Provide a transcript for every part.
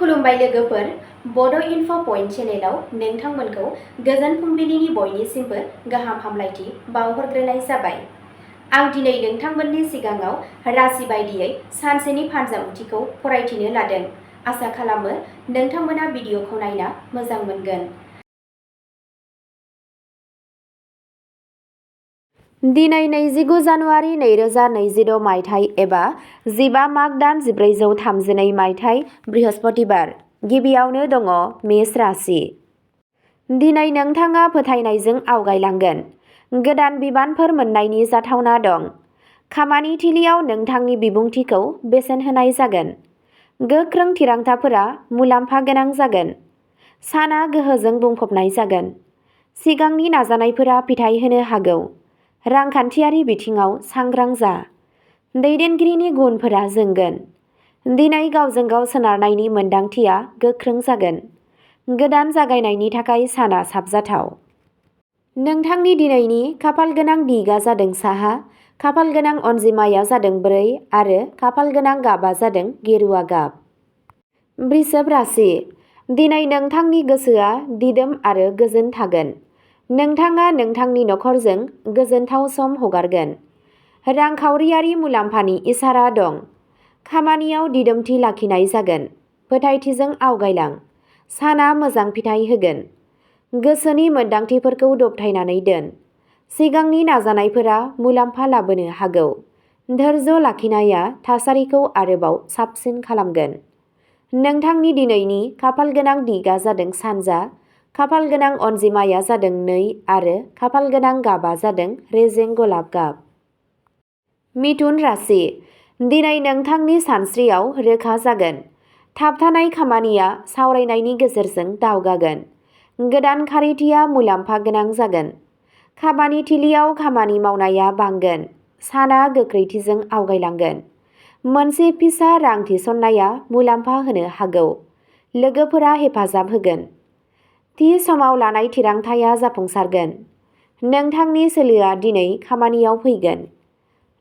खुलुमबाय लोगोफोर, बड' इनफ' पइन्ट चेनेलाव नोंथांमोनखौ गोजोन फुंबिलिनि बयनिसिमबो गाहाम हामलायथि बावहरग्रोनाय जाबाय। आं दिनै नोंथांमोननि सिगाङाव राशि बायदियै सानसेनि फानजामुथिखौ फरायथिनो लादों। आसा खालामो नोंथांमोना भिडिअखौ नायना मोजां मोनगोन। दिनै 29 जानुवारि 2026 मायथाइ एबा 15 माग दान 1432 मायथाइ बृहस्पतिबार। गिबियावनो दङ मेष राशि। दिनै नोंथाङा फोथायनायजों आवगायलांगोन। गोदान बिबानफोर मोननायनि जाथावना दं। खामानि थिलियाव नोंथांनि बिबुंथिखौ बेसेन होनाय जागोन। गोख्रों थिरांथाफोरा मुलाम्फा गोनां जागोन। साना गोहोजों बुंफबनाय जागोन। सिगांनि नाजानायफोरा फिथाय होनो हागौ। रांखान्थियारि बिथिङाव सांग्रां जा। दैदेनगिरिनि गुनफोरा जोंगोन। दिनै गावजों गाव सोनारनायनि मोनदांथिया गोख्रों जागोन। गोदान जागायनायनि थाखाय साना साबजाथाव। नोंथांनि दिनैनि खाफालगोनां दिगआ जादों साहा, खाफालगोनां अनजिमाया जादों 4 आरो खाफालगोनां गाबआ जादों गेरुआ गाब। वृषभ राशि। दिनै नोंथांनि गोसोआ दिदोम आरो गोजोन थागोन। नोंथाङा नोंथांनि नखरजों गोजोनथाव सम हगारगोन। रांखावरियारि मुलाम्फानि इसारा दं। खामानियाव दिदोमथि लाखिनाय जागोन। फोथायथिजों आवगायलां। साना मोजां फिथाय होगोन। गोसोनि मोनदांथिफोरखौ दबथायनानै दोन। सिगांनि नाजानायफोरा मुलाम्फा लाबोनो हागौ। धोर्य लाखिनाया थासारिखौ आरोबाव साबसिन खालामगोन। नोंथांनि दिनैनि खाफालगोनां दिगआ जादों सानजा, खाफालगोनां अनजिमाया जादों 2 आरो खाफालगोनां गाबआ जादों रेजें गलाब गाब। मिथुन राशि। दिनै नोंथांनि सानस्रियाव रोखा जागोन। थाबथानाय खामानिया सावरायनायनि गेजेरजों दावगागोन। गोदान खारिथिया मुलाम्फा गोनां जागोन। खामानि थिलियाव खामानि मावनाया बांगोन। साना गोख्रैथिजों आवगायलांगोन। मोनसे फिसा रां थिसननाया मुलाम्फा होनो हागौ। लोगोफोरा हेफाजाब होगोन। थि समाव लानाय थिरांथाया जाफुंसारगोन। नोंथांनि सोलोआ दिनै खामानियाव फैगोन।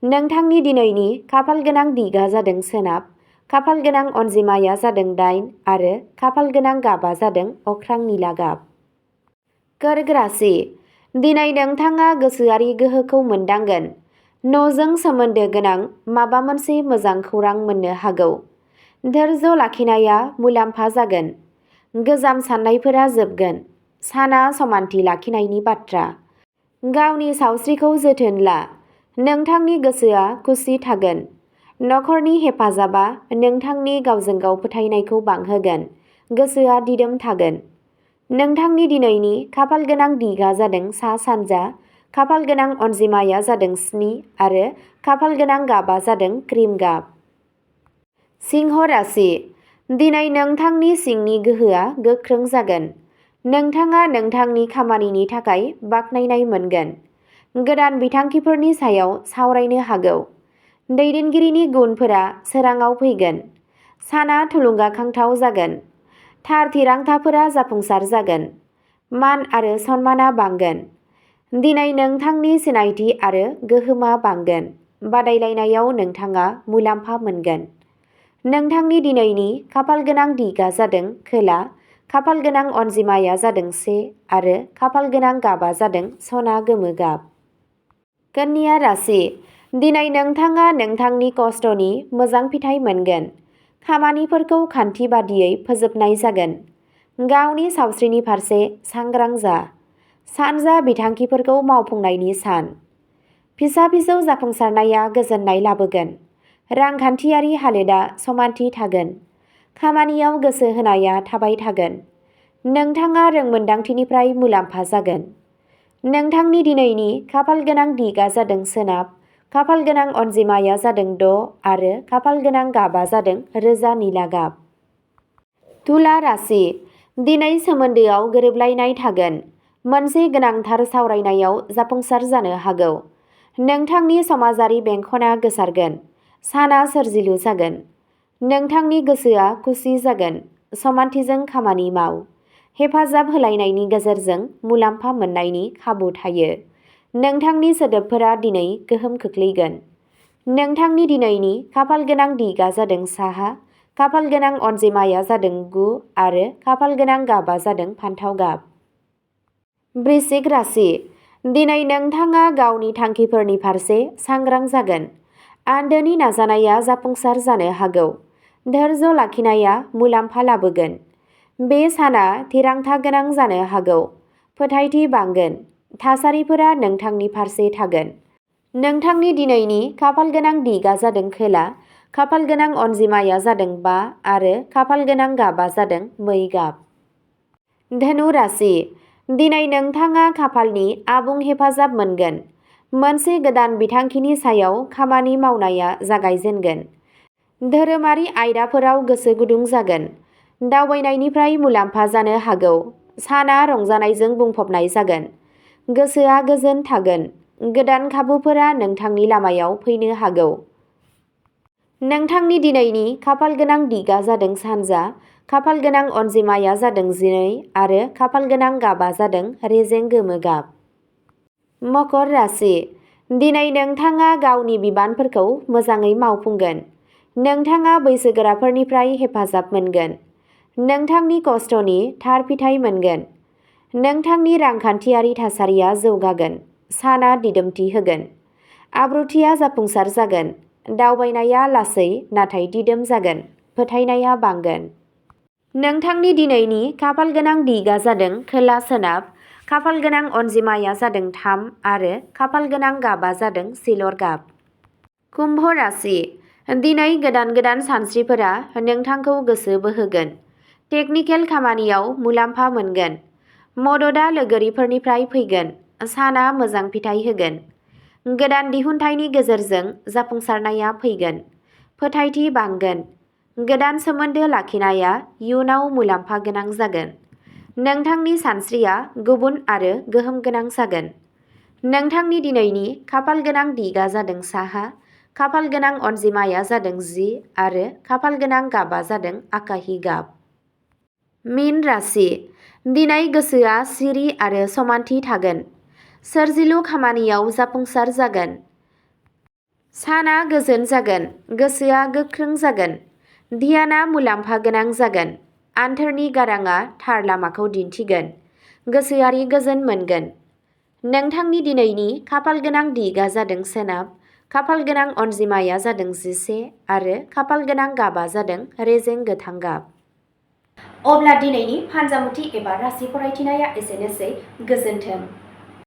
नोंथांनि दिनैनि खाफालगोनां दिगआ जादों सोनाब, खाफालगोनां अनजिमाया जादों 8 आरो खाफालगोनां गाबआ जादों अख्रां निला गाब। कर्क राशि। दिनै नोंथाङा गोसोआरि गोहोखौ मोनदांगोन। न'जों सोमोन्दो गोनां माबा मोनसे मोजां खौरां मोननो हागौ। धोर्य लाखिनाया मुलाम्फा जागोन। गोजाम साननायफोरा जोबगोन। साना समानथि लाखिनायनि बाथ्रा। गावनि सावस्रिखौ जोथोन ला। नोंथांनि गोसोआ खुसि थागोन। नखरनि हेफाजाबा नोंथांनि गावजों गाव फोथायनायखौ बांहोगोन। गोसोआ दिदोम थागोन। नोंथांनि दिनैनि खाफालगोनां दिगआ जादों सा-सानजा, खाफालगोनां अनजिमाया जादों 7 आरो खाफालगोनां गाबआ जादों क्रिम गाब। सिंह राशि। दिनै नोंथांनि सिंनि गोहोआ गोख्रों जागोन। नोंथाङा नोंथांनि खामानिनि थाखाय बाख्नायनाय मोनगोन। गोदान बिथांखिफोरनि सायाव सावरायनो हागौ। दैदेनगिरिनि गुनफोरा सोराङाव फैगोन। साना थुलुंगाखांथाव जागोन। थार थिरांथाफोरा जाफुंसार जागोन। मान आरो सनमाना बांगोन। दिनै नोंथांनि सिनायथि आरो गोहोमा बांगोन। बादायलायनायाव नोंथाङा मुलाम्फा मोनगोन। नोंथांनि दिनैनि खाफालगोनां दिगआ जादों खोला, खाफालगोनां अनजिमाया जादों 1 आरो खाफालगोनां गाबआ जादों सना गोमो गाब। कन्या राशि। दिनै नोंथाङा नोंथांनि खस्थ'नि मोजां फिथाय मोनगोन। खामानिफोरखौ खान्थि बादियै फोजोबनाय जागोन। गावनि सावस्रिनि फारसे सांग्रां जा। सानजा बिथांखिफोरखौ मावफुंनायनि सान। फिसा-फिसौ जाफुंसारनाया गोजोननाय लाबोगोन। रांखान्थियारि हालोदा समानथि थागोन। खामानियाव गोसो होनाया थाबाय थागोन। नोंथाङा रोंमोनदांथिनिफ्राय मुलाम्फा जागोन। नोंथांनि दिनैनि खाफालगोनां दिगआ जादों सोनाब, खाफालगोनां अनजिमाया जादों 6 आरो खाफालगोनां गाबआ जादों रोजा निला गाब। तुला राशि। दिनै सोमोन्दोआव गोरोबलायनाय थागोन। मोनसे गोनांथार सावरायनायाव जाफुंसार जानो हागौ। नोंथांनि समाजारि बेंखनआ गोसारगोन। साना सोरजिलु जागोन। नोंथांनि गोसोआ खुसि जागोन। समानथिजों खामानि माव। हेफाजाब होलायनायनि गेजेरजों मुलाम्फा मोननायनि खाबु थायो। नोंथांनि सोदोबफोरा दिनै गोहोम खोख्लैगोन। नोंथांनि दिनैनि खाफालगोनां दिगआ जादों साहा, खाफाल गोनां अनजिमाया जादों 9 आरो खाफाल गोनां गाबा जादों फान्थाव गाब। वृश्चिक राशि। दिनै नोंथाङा गावनि थांखिफोरनि फारसे सांग्रां जागोन। आन्दोनि नाजानाया जाफुंसार जानो हागौ। धैर्य लाखिनाया मुलाम्फा लाबोगोन। बे साना थिरांथा गोनां जानो हागौ। फोथायथि बांगोन। थासारिफोरा नोंथांनि फारसे थागोन। नोंथांनि दिनैनि खाफाल गोनां दिगआ जादों खोला। खाफाल गोनां अनजिमाया जादों 5 आरो खाफाल गोनां गाबा जादों मै गाब। धनु राशि। दिनै नोंथाङा खाफालनि आबुं हेफाजाब मोनगोन। मोनसे गोदान बिथांखिनि सायाव खामानि मावनाया जागायजेनगोन। धोरोमारि आयदाफोराव गोसो गुदुं जागोन। दावबायनायनिफ्राय मुलाम्फा जानो हागौ। साना रंजानायजों बुंफबनाय जागोन। गोसोआ गोजोन थागोन। गोदान खाबुफोरा नोंथांनि लामायाव फैनो हागौ। नोंथांनि दिनैनि खाफाल गोनां दिगआ जादों सानजा। खाफाल गोनां अनजिमाया जादों 12 आरो खाफाल गोनां गाबा जादों रेजें गोमो गाब। मकर राशि। दिनै नोंथाङा गावनि बिबानफोरखौ मोजाङै मावफुंगोन। नोंथाङा बैसोगोराफोरनिफ्राय हेफाजाब मोनगोन। नोंथांनि खस्थ'नि थार फिथाइ मोनगोन। नोंथांनि रांखान्थियारि थासारिया जौगागोन। साना दिदोमथि होगोन। आब्रुथिया जाफुंसार जागोन। दावबायनाया लासै नाथाय दिदोम जागोन। फोथायनाया बांगोन। नोंथांनि दिनैनि खाफाल गोनां दिगआ जादों खोला सोनाब। खाफाल गोनां अनजिमाया जादों 3 आरो खाफाल गोनां गाबा जादों सिलर गाब। कुम्भ राशि। दिनै गोदान सानस्रिफोरा नोंथांखौ गोसो बोहोगोन। टेकनिकेल खामानियाव मुलाम्फा मोनगोन। मददआ लोगोरिफोरनिफ्राय फैगोन। साना मोजां फिथाइ होगोन। गोदान दिहुनथायनि गेजेरजों जाफुंसारनाया फैगोन। फोथायथि बांगोन। गोदान सोमोन्दो लाखिनाया इयुनाव मुलाम्फा गोनां जागोन। नोंथांनि सानस्रिया गुबुन आरो गोहोम गोनां जागोन। नोंथांनि दिनैनि खाफाल गोनां दिगआ जादों साहा। खाफाल गोनां अनजिमाया जादों 10 आरो खाफाल गोनां गाबा जादों आकाहि गाब। मीन राशि। दिनै गोसोआ सिरि आरो समानथि थागोन। सोरजिलु खामानियाव जाफुंसार जागोन। साना गोजोन जागोन। गोसोआ गोख्रों जागोन। ध्यानआ मुलाम्फा गोनां जागोन। आन्थोरनि गारांआ थार लामाखौ दिन्थिगोन। गोसोआरि गोजोन मोनगोन। नोंथांनि दिनैनि खाफाल गोनां दिगआ जादों सोनाब। खाफाल गोनां अनजिमाया जादों 11 आरो खाफाल गोनां गाबा जादों रेजें गोथां गाब। अब्ला दिनैनि फानजामुथि एबा राशि फरायथिनाया एसेनोसै। गोजोन्थों।